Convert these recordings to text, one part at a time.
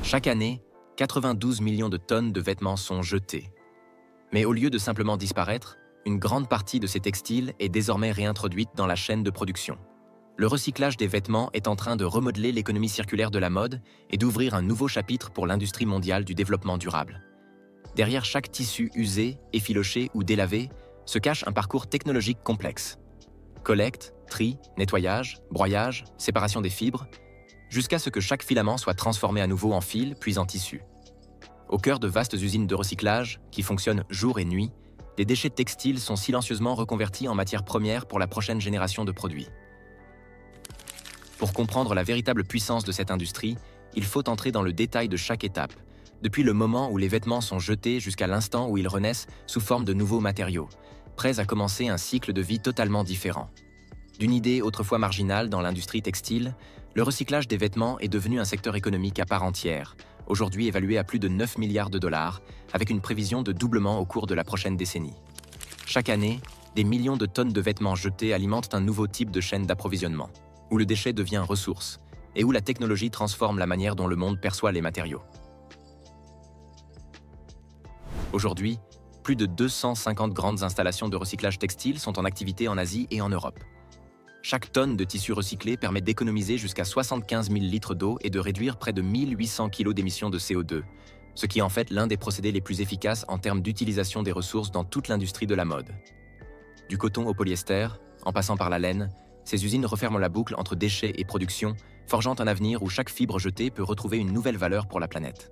Chaque année, 92 millions de tonnes de vêtements sont jetés. Mais au lieu de simplement disparaître, une grande partie de ces textiles est désormais réintroduite dans la chaîne de production. Le recyclage des vêtements est en train de remodeler l'économie circulaire de la mode et d'ouvrir un nouveau chapitre pour l'industrie mondiale du développement durable. Derrière chaque tissu usé, effiloché ou délavé se cache un parcours technologique complexe. Collecte, tri, nettoyage, broyage, séparation des fibres, jusqu'à ce que chaque filament soit transformé à nouveau en fil, puis en tissu. Au cœur de vastes usines de recyclage, qui fonctionnent jour et nuit, les déchets textiles sont silencieusement reconvertis en matières premières pour la prochaine génération de produits. Pour comprendre la véritable puissance de cette industrie, il faut entrer dans le détail de chaque étape, depuis le moment où les vêtements sont jetés jusqu'à l'instant où ils renaissent sous forme de nouveaux matériaux, prêts à commencer un cycle de vie totalement différent. D'une idée autrefois marginale dans l'industrie textile, le recyclage des vêtements est devenu un secteur économique à part entière, aujourd'hui évalué à plus de 9 milliards de dollars, avec une prévision de doublement au cours de la prochaine décennie. Chaque année, des millions de tonnes de vêtements jetés alimentent un nouveau type de chaîne d'approvisionnement, où le déchet devient ressource, et où la technologie transforme la manière dont le monde perçoit les matériaux. Aujourd'hui, plus de 250 grandes installations de recyclage textile sont en activité en Asie et en Europe. Chaque tonne de tissu recyclé permet d'économiser jusqu'à 75 000 litres d'eau et de réduire près de 1800 kg d'émissions de CO2, ce qui est en fait l'un des procédés les plus efficaces en termes d'utilisation des ressources dans toute l'industrie de la mode. Du coton au polyester, en passant par la laine, ces usines referment la boucle entre déchets et production, forgeant un avenir où chaque fibre jetée peut retrouver une nouvelle valeur pour la planète.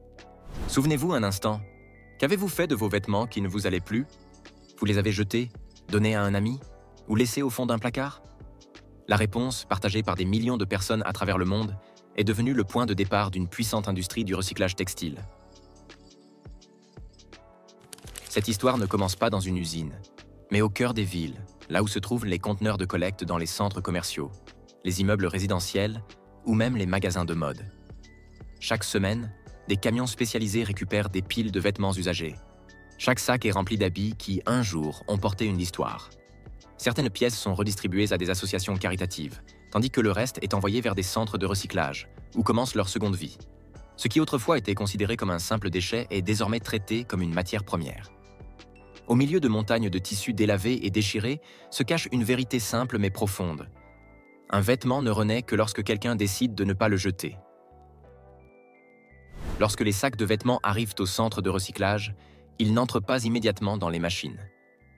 Souvenez-vous un instant, qu'avez-vous fait de vos vêtements qui ne vous allaient plus? Vous les avez jetés, donnés à un ami, ou laissés au fond d'un placard? La réponse, partagée par des millions de personnes à travers le monde, est devenue le point de départ d'une puissante industrie du recyclage textile. Cette histoire ne commence pas dans une usine, mais au cœur des villes, là où se trouvent les conteneurs de collecte dans les centres commerciaux, les immeubles résidentiels ou même les magasins de mode. Chaque semaine, des camions spécialisés récupèrent des piles de vêtements usagés. Chaque sac est rempli d'habits qui, un jour, ont porté une histoire. Certaines pièces sont redistribuées à des associations caritatives, tandis que le reste est envoyé vers des centres de recyclage, où commence leur seconde vie. Ce qui autrefois était considéré comme un simple déchet est désormais traité comme une matière première. Au milieu de montagnes de tissus délavés et déchirés se cache une vérité simple mais profonde. Un vêtement ne renaît que lorsque quelqu'un décide de ne pas le jeter. Lorsque les sacs de vêtements arrivent au centre de recyclage, ils n'entrent pas immédiatement dans les machines.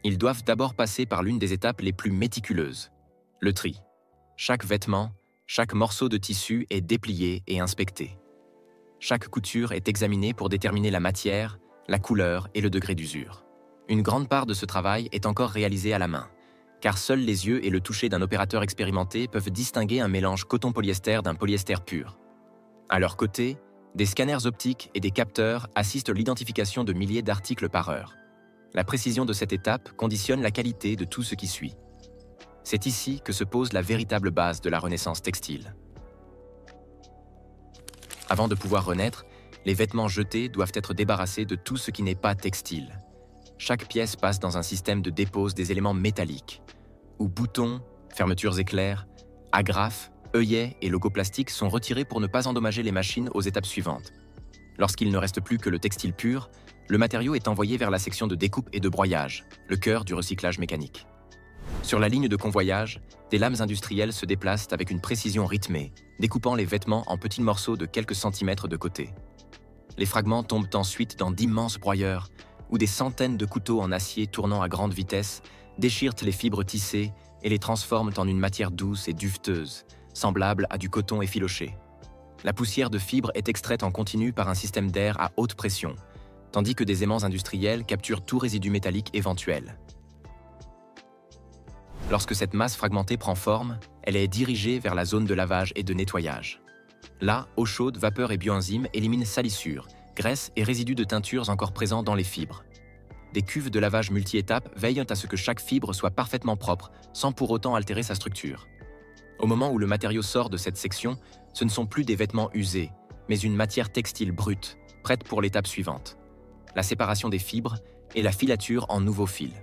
Ils doivent d'abord passer par l'une des étapes les plus méticuleuses, le tri. Chaque vêtement, chaque morceau de tissu est déplié et inspecté. Chaque couture est examinée pour déterminer la matière, la couleur et le degré d'usure. Une grande part de ce travail est encore réalisée à la main, car seuls les yeux et le toucher d'un opérateur expérimenté peuvent distinguer un mélange coton-polyester d'un polyester pur. À leur côté, des scanners optiques et des capteurs assistent l'identification de milliers d'articles par heure. La précision de cette étape conditionne la qualité de tout ce qui suit. C'est ici que se pose la véritable base de la renaissance textile. Avant de pouvoir renaître, les vêtements jetés doivent être débarrassés de tout ce qui n'est pas textile. Chaque pièce passe dans un système de dépose des éléments métalliques, où boutons, fermetures éclairs, agrafes, œillets et logos plastiques sont retirés pour ne pas endommager les machines aux étapes suivantes. Lorsqu'il ne reste plus que le textile pur, le matériau est envoyé vers la section de découpe et de broyage, le cœur du recyclage mécanique. Sur la ligne de convoyage, des lames industrielles se déplacent avec une précision rythmée, découpant les vêtements en petits morceaux de quelques centimètres de côté. Les fragments tombent ensuite dans d'immenses broyeurs, où des centaines de couteaux en acier tournant à grande vitesse déchirent les fibres tissées et les transforment en une matière douce et duveteuse, semblable à du coton effiloché. La poussière de fibres est extraite en continu par un système d'air à haute pression, tandis que des aimants industriels capturent tout résidu métallique éventuel. Lorsque cette masse fragmentée prend forme, elle est dirigée vers la zone de lavage et de nettoyage. Là, eau chaude, vapeur et bioenzymes éliminent salissures, graisses et résidus de teintures encore présents dans les fibres. Des cuves de lavage multi-étapes veillent à ce que chaque fibre soit parfaitement propre, sans pour autant altérer sa structure. Au moment où le matériau sort de cette section, ce ne sont plus des vêtements usés, mais une matière textile brute, prête pour l'étape suivante: la séparation des fibres et la filature en nouveaux fils.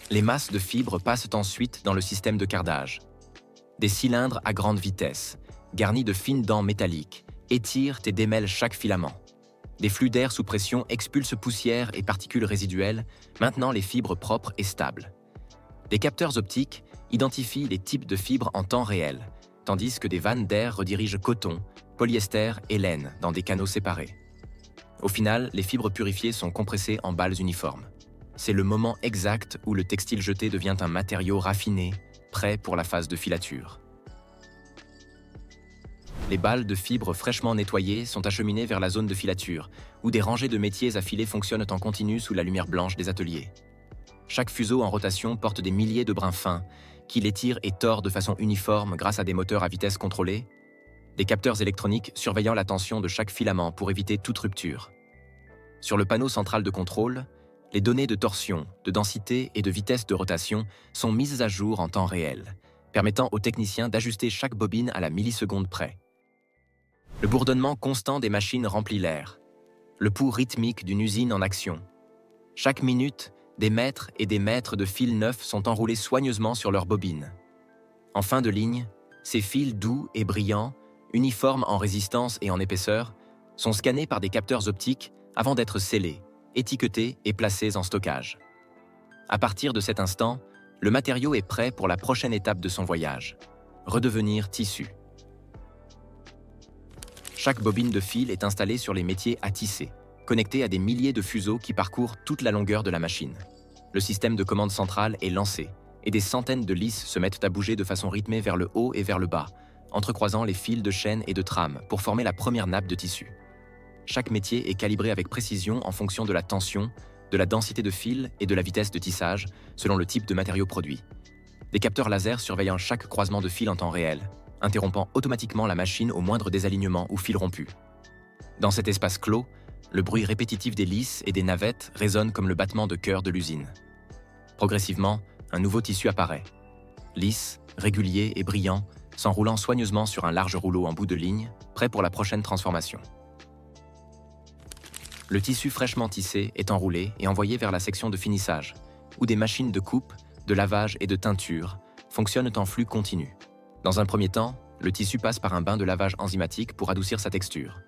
Les masses de fibres passent ensuite dans le système de cardage. Des cylindres à grande vitesse, garnis de fines dents métalliques, étirent et démêlent chaque filament. Des flux d'air sous pression expulsent poussière et particules résiduelles, maintenant les fibres propres et stables. Des capteurs optiques identifient les types de fibres en temps réel, tandis que des vannes d'air redirigent coton, polyester et laine dans des canaux séparés. Au final, les fibres purifiées sont compressées en balles uniformes. C'est le moment exact où le textile jeté devient un matériau raffiné, prêt pour la phase de filature. Les balles de fibres fraîchement nettoyées sont acheminées vers la zone de filature, où des rangées de métiers affilés fonctionnent en continu sous la lumière blanche des ateliers. Chaque fuseau en rotation porte des milliers de brins fins, qui les tirent et tordent de façon uniforme grâce à des moteurs à vitesse contrôlée, des capteurs électroniques surveillant la tension de chaque filament pour éviter toute rupture. Sur le panneau central de contrôle, les données de torsion, de densité et de vitesse de rotation sont mises à jour en temps réel, permettant aux techniciens d'ajuster chaque bobine à la milliseconde près. Le bourdonnement constant des machines remplit l'air, le pouls rythmique d'une usine en action. Chaque minute, des mètres et des mètres de fils neufs sont enroulés soigneusement sur leurs bobines. En fin de ligne, ces fils doux et brillants, uniformes en résistance et en épaisseur, sont scannés par des capteurs optiques avant d'être scellés, étiquetés et placés en stockage. À partir de cet instant, le matériau est prêt pour la prochaine étape de son voyage, redevenir tissu. Chaque bobine de fil est installée sur les métiers à tisser, connectés à des milliers de fuseaux qui parcourent toute la longueur de la machine. Le système de commande centrale est lancé, et des centaines de lisses se mettent à bouger de façon rythmée vers le haut et vers le bas, entrecroisant les fils de chaîne et de trame pour former la première nappe de tissu. Chaque métier est calibré avec précision en fonction de la tension, de la densité de fil et de la vitesse de tissage, selon le type de matériau produit. Des capteurs laser surveillant chaque croisement de fil en temps réel, interrompant automatiquement la machine au moindre désalignement ou fil rompu. Dans cet espace clos, le bruit répétitif des lisses et des navettes résonne comme le battement de cœur de l'usine. Progressivement, un nouveau tissu apparaît. Lisse, régulier et brillant, s'enroulant soigneusement sur un large rouleau en bout de ligne, prêt pour la prochaine transformation. Le tissu fraîchement tissé est enroulé et envoyé vers la section de finissage, où des machines de coupe, de lavage et de teinture fonctionnent en flux continu. Dans un premier temps, le tissu passe par un bain de lavage enzymatique pour adoucir sa texture.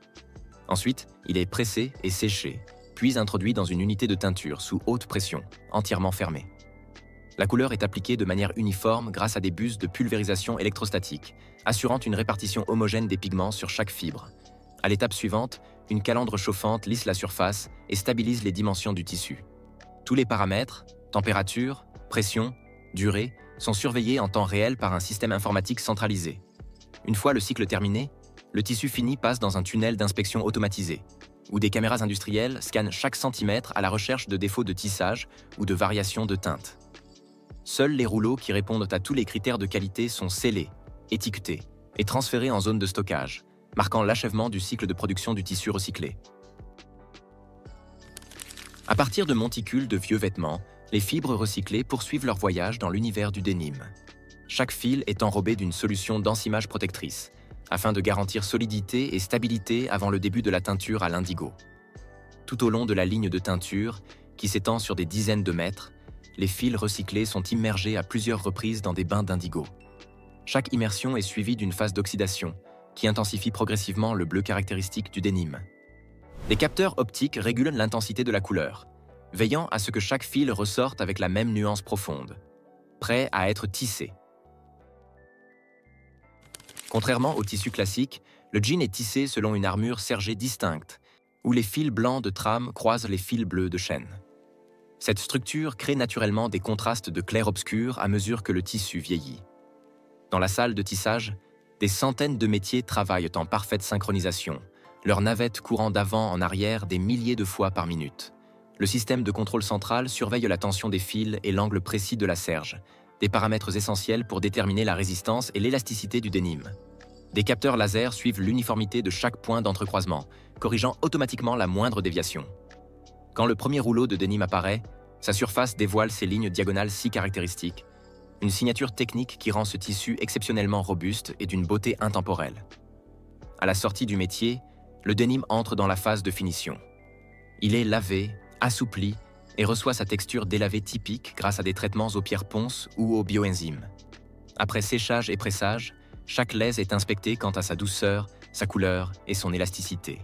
Ensuite, il est pressé et séché, puis introduit dans une unité de teinture sous haute pression, entièrement fermée. La couleur est appliquée de manière uniforme grâce à des buses de pulvérisation électrostatique, assurant une répartition homogène des pigments sur chaque fibre. À l'étape suivante, une calandre chauffante lisse la surface et stabilise les dimensions du tissu. Tous les paramètres, température, pression, durée, sont surveillés en temps réel par un système informatique centralisé. Une fois le cycle terminé, le tissu fini passe dans un tunnel d'inspection automatisé, où des caméras industrielles scannent chaque centimètre à la recherche de défauts de tissage ou de variations de teinte. Seuls les rouleaux qui répondent à tous les critères de qualité sont scellés, étiquetés et transférés en zone de stockage, marquant l'achèvement du cycle de production du tissu recyclé. À partir de monticules de vieux vêtements, les fibres recyclées poursuivent leur voyage dans l'univers du denim. Chaque fil est enrobé d'une solution d'encymage protectrice, afin de garantir solidité et stabilité avant le début de la teinture à l'indigo. Tout au long de la ligne de teinture, qui s'étend sur des dizaines de mètres, les fils recyclés sont immergés à plusieurs reprises dans des bains d'indigo. Chaque immersion est suivie d'une phase d'oxydation, qui intensifie progressivement le bleu caractéristique du denim. Les capteurs optiques régulent l'intensité de la couleur, veillant à ce que chaque fil ressorte avec la même nuance profonde, prêt à être tissé. Contrairement au tissu classique, le jean est tissé selon une armure sergée distincte, où les fils blancs de trame croisent les fils bleus de chaîne. Cette structure crée naturellement des contrastes de clair-obscur à mesure que le tissu vieillit. Dans la salle de tissage, des centaines de métiers travaillent en parfaite synchronisation, leurs navettes courant d'avant en arrière des milliers de fois par minute. Le système de contrôle central surveille la tension des fils et l'angle précis de la serge, des paramètres essentiels pour déterminer la résistance et l'élasticité du denim. Des capteurs laser suivent l'uniformité de chaque point d'entrecroisement, corrigeant automatiquement la moindre déviation. Quand le premier rouleau de denim apparaît, sa surface dévoile ses lignes diagonales si caractéristiques, une signature technique qui rend ce tissu exceptionnellement robuste et d'une beauté intemporelle. À la sortie du métier, le denim entre dans la phase de finition. Il est lavé, assoupli et reçoit sa texture délavée typique grâce à des traitements aux pierres ponces ou aux bioenzymes. Après séchage et pressage, chaque laise est inspectée quant à sa douceur, sa couleur et son élasticité,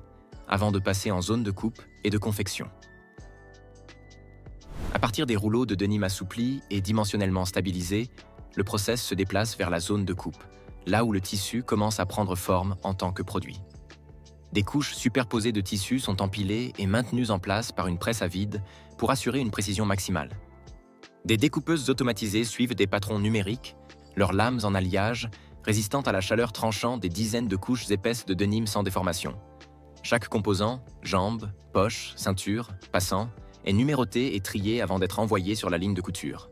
avant de passer en zone de coupe et de confection. À partir des rouleaux de denim assouplis et dimensionnellement stabilisés, le process se déplace vers la zone de coupe, là où le tissu commence à prendre forme en tant que produit. Des couches superposées de tissus sont empilées et maintenues en place par une presse à vide pour assurer une précision maximale. Des découpeuses automatisées suivent des patrons numériques, leurs lames en alliage, résistant à la chaleur tranchant des dizaines de couches épaisses de denim sans déformation. Chaque composant, jambe, poche, ceinture, passant, est numéroté et trié avant d'être envoyé sur la ligne de couture.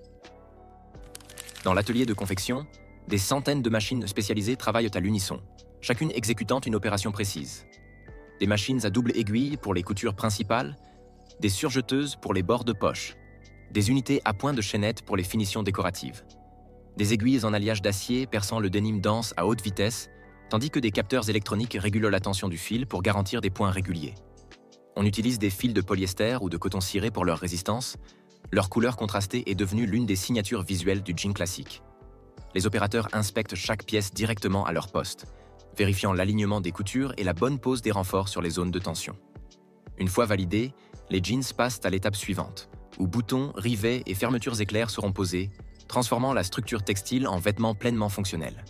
Dans l'atelier de confection, des centaines de machines spécialisées travaillent à l'unisson, chacune exécutant une opération précise. Des machines à double aiguille pour les coutures principales, des surjeteuses pour les bords de poche, des unités à point de chaînette pour les finitions décoratives, des aiguilles en alliage d'acier perçant le denim dense à haute vitesse, tandis que des capteurs électroniques régulent la tension du fil pour garantir des points réguliers. On utilise des fils de polyester ou de coton ciré pour leur résistance. Leur couleur contrastée est devenue l'une des signatures visuelles du jean classique. Les opérateurs inspectent chaque pièce directement à leur poste, vérifiant l'alignement des coutures et la bonne pose des renforts sur les zones de tension. Une fois validés, les jeans passent à l'étape suivante, où boutons, rivets et fermetures éclairs seront posés, transformant la structure textile en vêtements pleinement fonctionnels.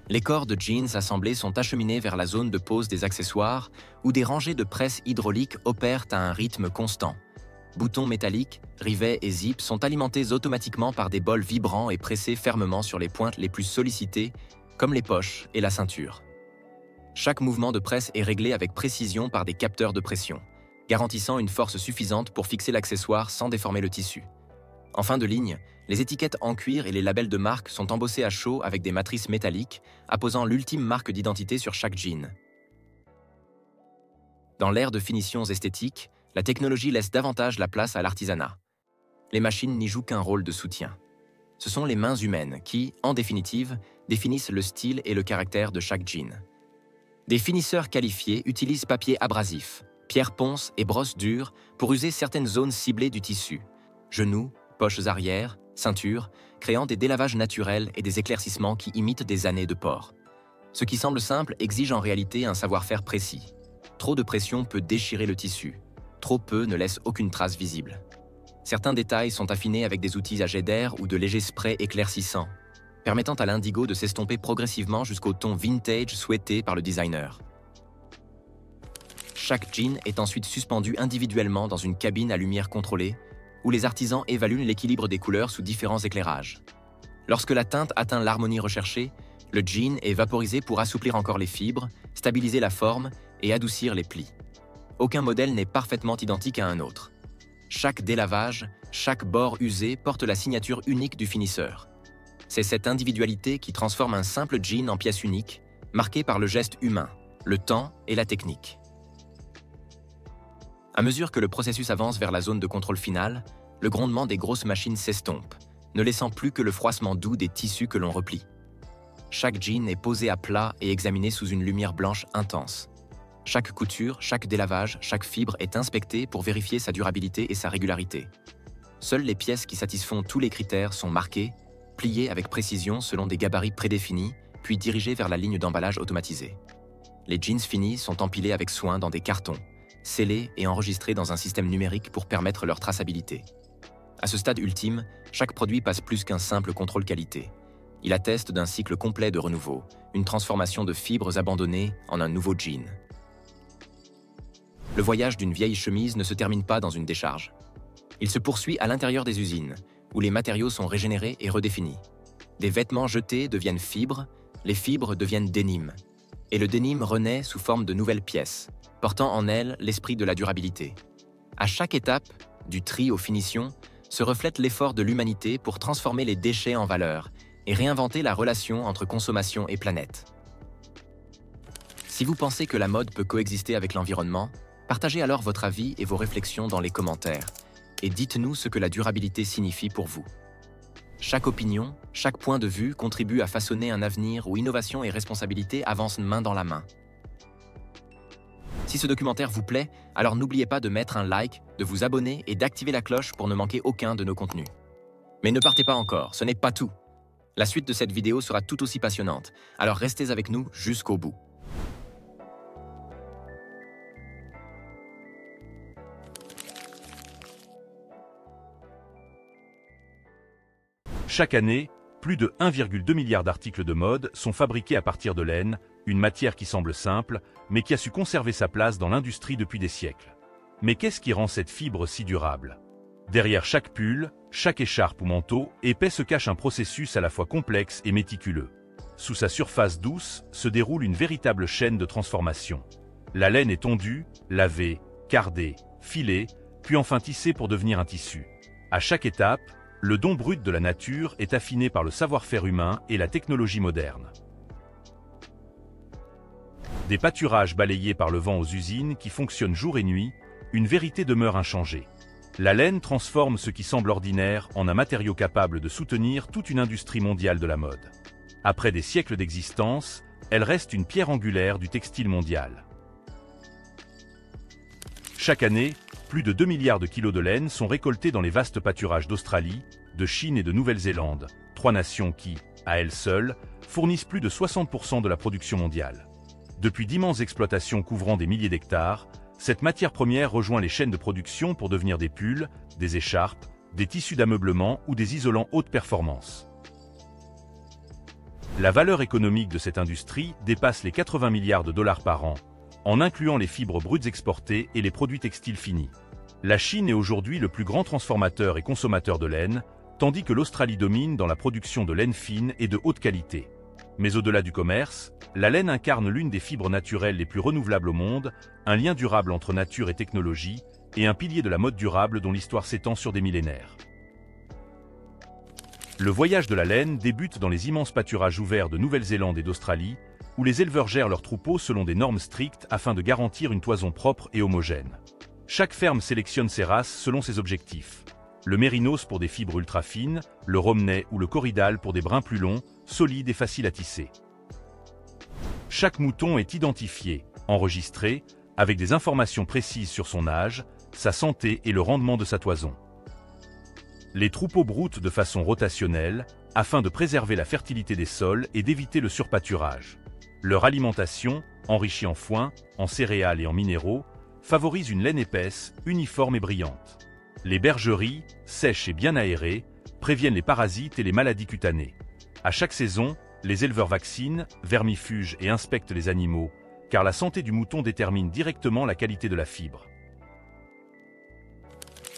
Les corps de jeans assemblés sont acheminés vers la zone de pose des accessoires, où des rangées de presses hydrauliques opèrent à un rythme constant. Boutons métalliques, rivets et zips sont alimentés automatiquement par des bols vibrants et pressés fermement sur les pointes les plus sollicitées, comme les poches et la ceinture. Chaque mouvement de presse est réglé avec précision par des capteurs de pression, garantissant une force suffisante pour fixer l'accessoire sans déformer le tissu. En fin de ligne, les étiquettes en cuir et les labels de marque sont embossés à chaud avec des matrices métalliques, apposant l'ultime marque d'identité sur chaque jean. Dans l'ère de finitions esthétiques, la technologie laisse davantage la place à l'artisanat. Les machines n'y jouent qu'un rôle de soutien. Ce sont les mains humaines qui, en définitive, définissent le style et le caractère de chaque jean. Des finisseurs qualifiés utilisent papier abrasif, pierre ponce et brosse dure pour user certaines zones ciblées du tissu, genoux, poches arrière, ceinture, créant des délavages naturels et des éclaircissements qui imitent des années de port. Ce qui semble simple exige en réalité un savoir-faire précis. Trop de pression peut déchirer le tissu, trop peu ne laisse aucune trace visible. Certains détails sont affinés avec des outils à jet d'air ou de légers sprays éclaircissants, permettant à l'indigo de s'estomper progressivement jusqu'au ton vintage souhaité par le designer. Chaque jean est ensuite suspendu individuellement dans une cabine à lumière contrôlée, où les artisans évaluent l'équilibre des couleurs sous différents éclairages. Lorsque la teinte atteint l'harmonie recherchée, le jean est vaporisé pour assouplir encore les fibres, stabiliser la forme et adoucir les plis. Aucun modèle n'est parfaitement identique à un autre. Chaque délavage, chaque bord usé porte la signature unique du finisseur. C'est cette individualité qui transforme un simple jean en pièce unique, marquée par le geste humain, le temps et la technique. À mesure que le processus avance vers la zone de contrôle final, le grondement des grosses machines s'estompe, ne laissant plus que le froissement doux des tissus que l'on replie. Chaque jean est posé à plat et examiné sous une lumière blanche intense. Chaque couture, chaque délavage, chaque fibre est inspectée pour vérifier sa durabilité et sa régularité. Seules les pièces qui satisfont tous les critères sont marquées, pliées avec précision selon des gabarits prédéfinis, puis dirigées vers la ligne d'emballage automatisée. Les jeans finis sont empilés avec soin dans des cartons, scellés et enregistrés dans un système numérique pour permettre leur traçabilité. À ce stade ultime, chaque produit passe plus qu'un simple contrôle qualité. Il atteste d'un cycle complet de renouveau, une transformation de fibres abandonnées en un nouveau jean. Le voyage d'une vieille chemise ne se termine pas dans une décharge. Il se poursuit à l'intérieur des usines, où les matériaux sont régénérés et redéfinis. Des vêtements jetés deviennent fibres, les fibres deviennent denim. Et le denim renaît sous forme de nouvelles pièces, portant en elles l'esprit de la durabilité. À chaque étape, du tri aux finitions, se reflète l'effort de l'humanité pour transformer les déchets en valeur et réinventer la relation entre consommation et planète. Si vous pensez que la mode peut coexister avec l'environnement, partagez alors votre avis et vos réflexions dans les commentaires et dites-nous ce que la durabilité signifie pour vous. Chaque opinion, chaque point de vue contribue à façonner un avenir où innovation et responsabilité avancent main dans la main. Si ce documentaire vous plaît, alors n'oubliez pas de mettre un like, de vous abonner et d'activer la cloche pour ne manquer aucun de nos contenus. Mais ne partez pas encore, ce n'est pas tout. La suite de cette vidéo sera tout aussi passionnante, alors restez avec nous jusqu'au bout. Chaque année, plus de 1,2 milliard d'articles de mode sont fabriqués à partir de laine, une matière qui semble simple, mais qui a su conserver sa place dans l'industrie depuis des siècles. Mais qu'est-ce qui rend cette fibre si durable? Derrière chaque pull, chaque écharpe ou manteau épais se cache un processus à la fois complexe et méticuleux. Sous sa surface douce se déroule une véritable chaîne de transformation. La laine est tondue, lavée, cardée, filée, puis enfin tissée pour devenir un tissu. À chaque étape, le don brut de la nature est affiné par le savoir-faire humain et la technologie moderne. Des pâturages balayés par le vent aux usines qui fonctionnent jour et nuit, une vérité demeure inchangée. La laine transforme ce qui semble ordinaire en un matériau capable de soutenir toute une industrie mondiale de la mode. Après des siècles d'existence, elle reste une pierre angulaire du textile mondial. Chaque année, plus de 2 milliards de kilos de laine sont récoltés dans les vastes pâturages d'Australie, de Chine et de Nouvelle-Zélande, trois nations qui, à elles seules, fournissent plus de 60% de la production mondiale. Depuis d'immenses exploitations couvrant des milliers d'hectares, cette matière première rejoint les chaînes de production pour devenir des pulls, des écharpes, des tissus d'ameublement ou des isolants haute performance. La valeur économique de cette industrie dépasse les 80 milliards de dollars par an, en incluant les fibres brutes exportées et les produits textiles finis. La Chine est aujourd'hui le plus grand transformateur et consommateur de laine, tandis que l'Australie domine dans la production de laine fine et de haute qualité. Mais au-delà du commerce, la laine incarne l'une des fibres naturelles les plus renouvelables au monde, un lien durable entre nature et technologie, et un pilier de la mode durable dont l'histoire s'étend sur des millénaires. Le voyage de la laine débute dans les immenses pâturages ouverts de Nouvelle-Zélande et d'Australie, où les éleveurs gèrent leurs troupeaux selon des normes strictes afin de garantir une toison propre et homogène. Chaque ferme sélectionne ses races selon ses objectifs. Le mérinos pour des fibres ultra fines, le romney ou le corridal pour des brins plus longs, solides et faciles à tisser. Chaque mouton est identifié, enregistré, avec des informations précises sur son âge, sa santé et le rendement de sa toison. Les troupeaux broutent de façon rotationnelle, afin de préserver la fertilité des sols et d'éviter le surpâturage. Leur alimentation, enrichie en foin, en céréales et en minéraux, favorise une laine épaisse, uniforme et brillante. Les bergeries, sèches et bien aérées, préviennent les parasites et les maladies cutanées. À chaque saison, les éleveurs vaccinent, vermifugent et inspectent les animaux, car la santé du mouton détermine directement la qualité de la fibre.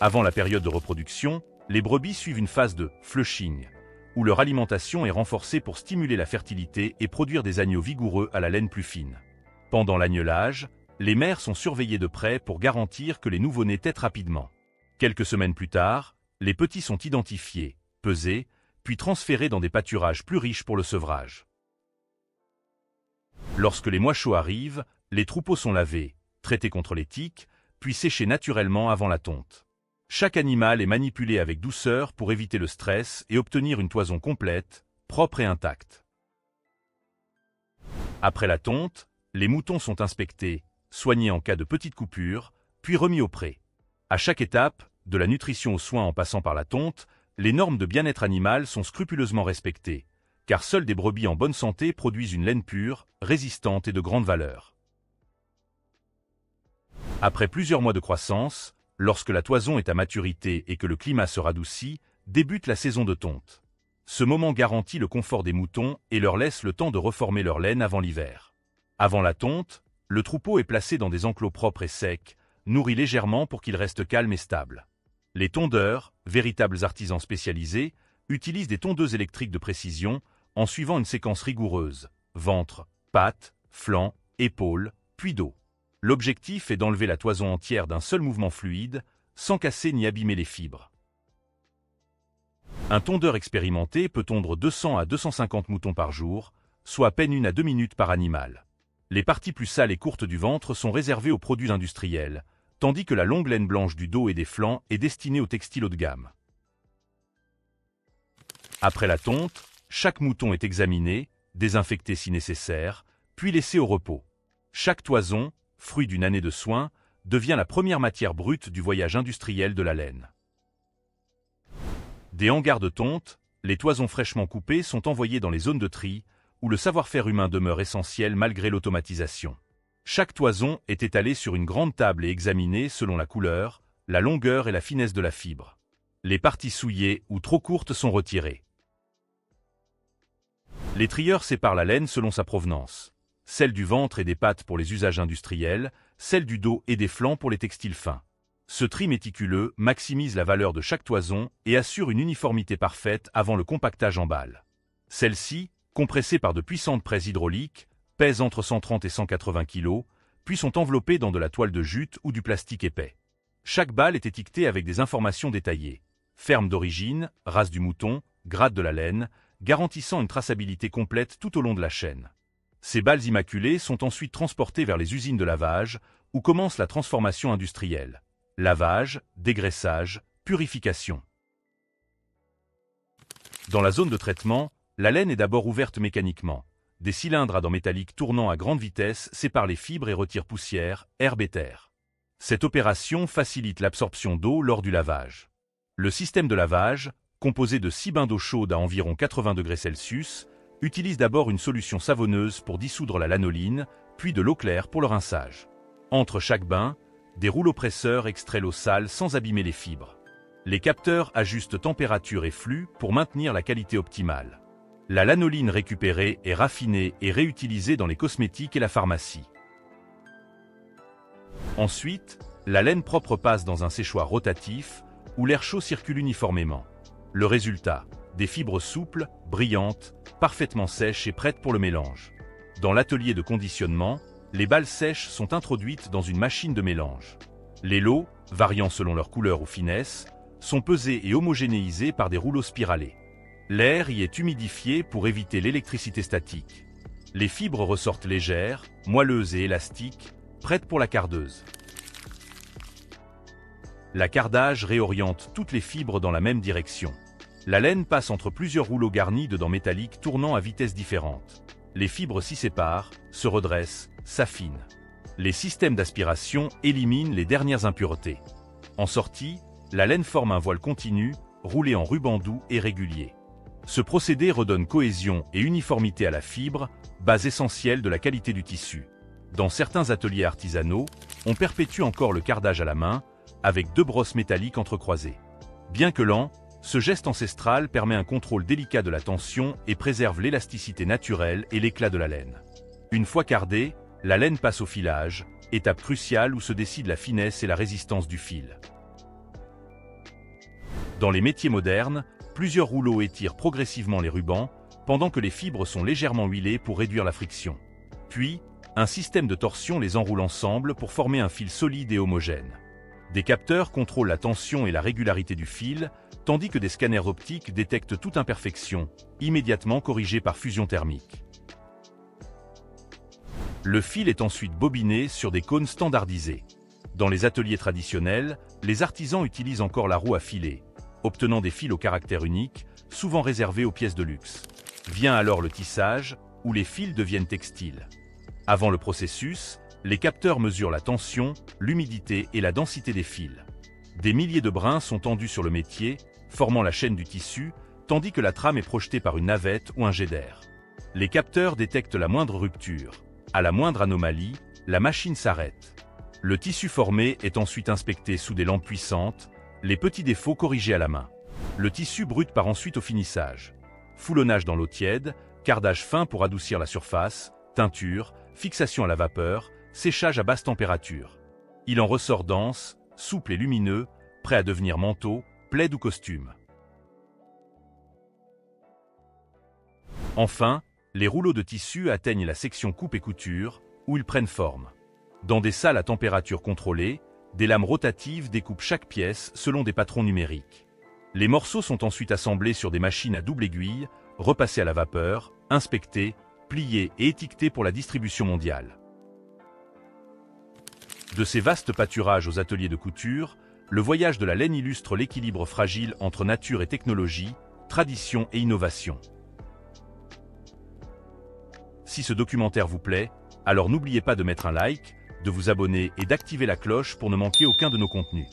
Avant la période de reproduction, les brebis suivent une phase de flushing, où leur alimentation est renforcée pour stimuler la fertilité et produire des agneaux vigoureux à la laine plus fine. Pendant l'agnelage, les mères sont surveillées de près pour garantir que les nouveau-nés tètent rapidement. Quelques semaines plus tard, les petits sont identifiés, pesés, puis transférés dans des pâturages plus riches pour le sevrage. Lorsque les mois chauds arrivent, les troupeaux sont lavés, traités contre les tiques, puis séchés naturellement avant la tonte. Chaque animal est manipulé avec douceur pour éviter le stress et obtenir une toison complète, propre et intacte. Après la tonte, les moutons sont inspectés, soignés en cas de petite coupure, puis remis au pré. À chaque étape, de la nutrition aux soins en passant par la tonte, les normes de bien-être animal sont scrupuleusement respectées, car seules des brebis en bonne santé produisent une laine pure, résistante et de grande valeur. Après plusieurs mois de croissance, lorsque la toison est à maturité et que le climat se radoucit, débute la saison de tonte. Ce moment garantit le confort des moutons et leur laisse le temps de reformer leur laine avant l'hiver. Avant la tonte, le troupeau est placé dans des enclos propres et secs, nourris légèrement pour qu'il reste calme et stable. Les tondeurs, véritables artisans spécialisés, utilisent des tondeuses électriques de précision en suivant une séquence rigoureuse, ventre, pattes, flancs, épaules, puis dos. L'objectif est d'enlever la toison entière d'un seul mouvement fluide, sans casser ni abîmer les fibres. Un tondeur expérimenté peut tondre 200 à 250 moutons par jour, soit à peine 1 à 2 minutes par animal. Les parties plus sales et courtes du ventre sont réservées aux produits industriels, tandis que la longue laine blanche du dos et des flancs est destinée au textile haut de gamme. Après la tonte, chaque mouton est examiné, désinfecté si nécessaire, puis laissé au repos. Chaque toison, fruit d'une année de soins, devient la première matière brute du voyage industriel de la laine. Des hangars de tonte, Les toisons fraîchement coupées sont envoyées dans les zones de tri, où le savoir-faire humain demeure essentiel malgré l'automatisation. Chaque toison est étalée sur une grande table et examinée selon la couleur, la longueur et la finesse de la fibre. Les parties souillées ou trop courtes sont retirées. Les trieurs séparent la laine selon sa provenance. Celle du ventre et des pattes pour les usages industriels, celle du dos et des flancs pour les textiles fins. Ce tri méticuleux maximise la valeur de chaque toison et assure une uniformité parfaite avant le compactage en balle. Celles-ci, compressées par de puissantes presses hydrauliques, pèsent entre 130 et 180 kg, puis sont enveloppées dans de la toile de jute ou du plastique épais. Chaque balle est étiquetée avec des informations détaillées. Ferme d'origine, race du mouton, grade de la laine, garantissant une traçabilité complète tout au long de la chaîne. Ces balles immaculées sont ensuite transportées vers les usines de lavage, où commence la transformation industrielle. Lavage, dégraissage, purification. Dans la zone de traitement, la laine est d'abord ouverte mécaniquement. Des cylindres à dents métalliques tournant à grande vitesse séparent les fibres et retirent poussière, herbe et terre. Cette opération facilite l'absorption d'eau lors du lavage. Le système de lavage, composé de 6 bains d'eau chaude à environ 80 degrés Celsius, utilise d'abord une solution savonneuse pour dissoudre la lanoline, puis de l'eau claire pour le rinçage. Entre chaque bain, des rouleaux presseurs extraient l'eau sale sans abîmer les fibres. Les capteurs ajustent température et flux pour maintenir la qualité optimale. La lanoline récupérée est raffinée et réutilisée dans les cosmétiques et la pharmacie. Ensuite, la laine propre passe dans un séchoir rotatif où l'air chaud circule uniformément. Le résultat, des fibres souples, brillantes, parfaitement sèches et prêtes pour le mélange. Dans l'atelier de conditionnement, les balles sèches sont introduites dans une machine de mélange. Les lots, variant selon leur couleur ou finesse, sont pesés et homogénéisés par des rouleaux spiralés. L'air y est humidifié pour éviter l'électricité statique. Les fibres ressortent légères, moelleuses et élastiques, prêtes pour la cardeuse. La cardage réoriente toutes les fibres dans la même direction. La laine passe entre plusieurs rouleaux garnis de dents métalliques tournant à vitesses différentes. Les fibres s'y séparent, se redressent, s'affinent. Les systèmes d'aspiration éliminent les dernières impuretés. En sortie, la laine forme un voile continu, roulé en ruban doux et régulier. Ce procédé redonne cohésion et uniformité à la fibre, base essentielle de la qualité du tissu. Dans certains ateliers artisanaux, on perpétue encore le cardage à la main, avec 2 brosses métalliques entrecroisées. Bien que lent, ce geste ancestral permet un contrôle délicat de la tension et préserve l'élasticité naturelle et l'éclat de la laine. Une fois cardée, la laine passe au filage, étape cruciale où se décide la finesse et la résistance du fil. Dans les métiers modernes, plusieurs rouleaux étirent progressivement les rubans, pendant que les fibres sont légèrement huilées pour réduire la friction. Puis, un système de torsion les enroule ensemble pour former un fil solide et homogène. Des capteurs contrôlent la tension et la régularité du fil, tandis que des scanners optiques détectent toute imperfection, immédiatement corrigée par fusion thermique. Le fil est ensuite bobiné sur des cônes standardisés. Dans les ateliers traditionnels, les artisans utilisent encore la roue à filer, obtenant des fils au caractère unique, souvent réservés aux pièces de luxe. Vient alors le tissage, où les fils deviennent textiles. Avant le processus, les capteurs mesurent la tension, l'humidité et la densité des fils. Des milliers de brins sont tendus sur le métier, formant la chaîne du tissu, tandis que la trame est projetée par une navette ou un jet d'air. Les capteurs détectent la moindre rupture. À la moindre anomalie, la machine s'arrête. Le tissu formé est ensuite inspecté sous des lampes puissantes, les petits défauts corrigés à la main. Le tissu brut part ensuite au finissage. Foulonnage dans l'eau tiède, cardage fin pour adoucir la surface, teinture, fixation à la vapeur, séchage à basse température. Il en ressort dense, souple et lumineux, prêt à devenir manteau, plaid ou costume. Enfin, les rouleaux de tissu atteignent la section coupe et couture, où ils prennent forme. Dans des salles à température contrôlée, des lames rotatives découpent chaque pièce selon des patrons numériques. Les morceaux sont ensuite assemblés sur des machines à double aiguille, repassés à la vapeur, inspectés, pliés et étiquetés pour la distribution mondiale. De ces vastes pâturages aux ateliers de couture, le voyage de la laine illustre l'équilibre fragile entre nature et technologie, tradition et innovation. Si ce documentaire vous plaît, alors n'oubliez pas de mettre un like, de vous abonner et d'activer la cloche pour ne manquer aucun de nos contenus.